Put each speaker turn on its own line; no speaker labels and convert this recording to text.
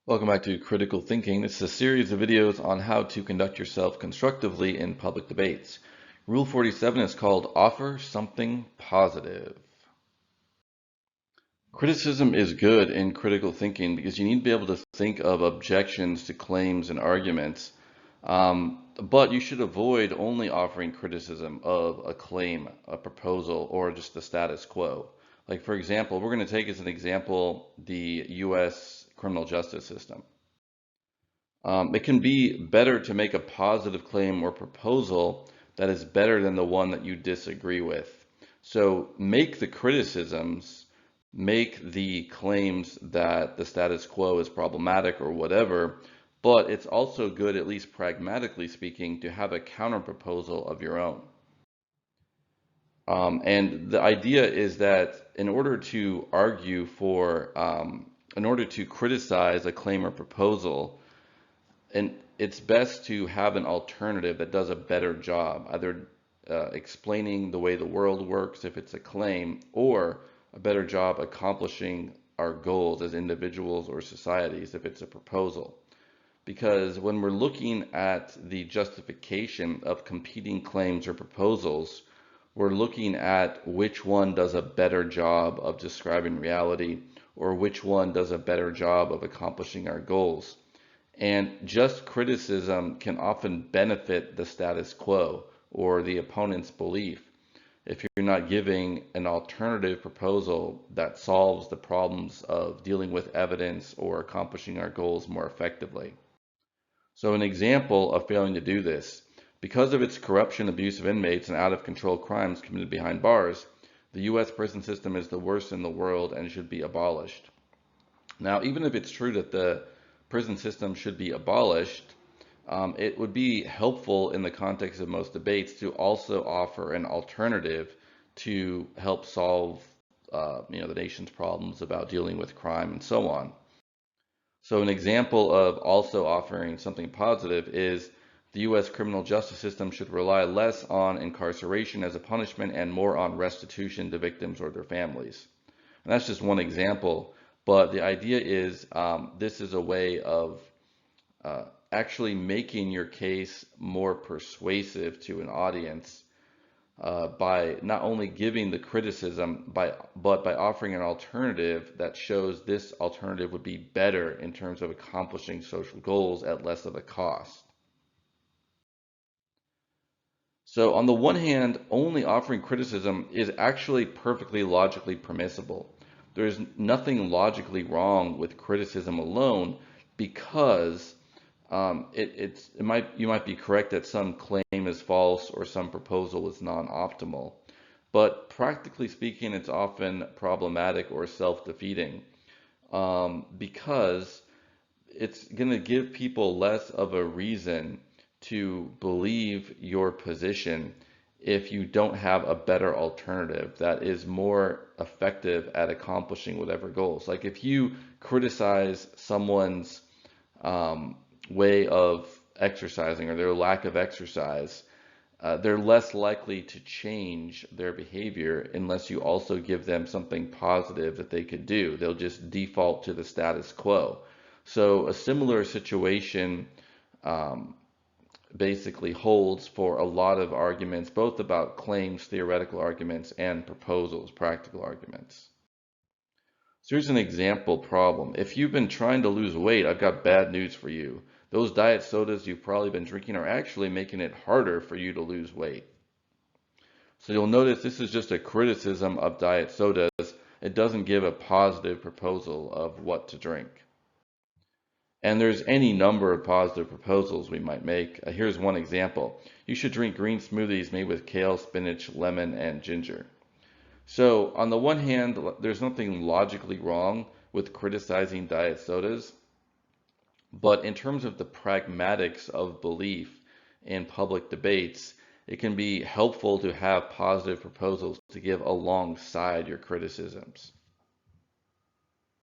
Welcome back to Critical Thinking. This is a series of videos on how to conduct yourself constructively in public debates. Rule 47 is called Offer Something Positive. Criticism is good in critical thinking because you need to be able to think of objections to claims and arguments, but you should avoid only offering criticism of a claim, a proposal, or just the status quo. Like, for example, we're going to take as an example the U.S. criminal justice system. It can be better to make a positive claim or proposal that is better than the one that you disagree with. So make the criticisms, make the claims that the status quo is problematic or whatever, but it's also good, at least pragmatically speaking, to have a counter proposal of your own. And the idea is that in order to argue for, in order to criticize a claim or proposal, and it's best to have an alternative that does a better job, either explaining the way the world works if it's a claim, or a better job accomplishing our goals as individuals or societies if it's a proposal. Because when we're looking at the justification of competing claims or proposals, we're looking at which one does a better job of describing reality, or which one does a better job of accomplishing our goals. And just criticism can often benefit the status quo or the opponent's belief if you're not giving an alternative proposal that solves the problems of dealing with evidence or accomplishing our goals more effectively. So an example of failing to do this: because of its corruption, abuse of inmates, and out-of-control crimes committed behind bars, the U.S. prison system is the worst in the world and should be abolished. Now, even if it's true that the prison system should be abolished, it would be helpful in the context of most debates to also offer an alternative to help solve the nation's problems about dealing with crime and so on. So an example of also offering something positive is the U.S. criminal justice system should rely less on incarceration as a punishment and more on restitution to victims or their families. And that's just one example. But the idea is this is a way of actually making your case more persuasive to an audience by not only giving the criticism, but by offering an alternative that shows this alternative would be better in terms of accomplishing social goals at less of a cost. So on the one hand, only offering criticism is actually perfectly logically permissible. There's nothing logically wrong with criticism alone, because you might be correct that some claim is false or some proposal is non-optimal, but practically speaking, it's often problematic or self-defeating because it's going to give people less of a reason to believe your position if you don't have a better alternative that is more effective at accomplishing whatever goals. Like if you criticize someone's way of exercising or their lack of exercise, they're less likely to change their behavior unless you also give them something positive that they could do. They'll just default to the status quo. So a similar situation basically holds for a lot of arguments, both about claims, theoretical arguments, and proposals, practical arguments. So here's an example problem. If you've been trying to lose weight, I've got bad news for you. Those diet sodas you've probably been drinking are actually making it harder for you to lose weight. So you'll notice this is just a criticism of diet sodas. It doesn't give a positive proposal of what to drink. And there's any number of positive proposals we might make. Here's one example. You should drink green smoothies made with kale, spinach, lemon, and ginger. So on the one hand, there's nothing logically wrong with criticizing diet sodas, but in terms of the pragmatics of belief in public debates, it can be helpful to have positive proposals to give alongside your criticisms.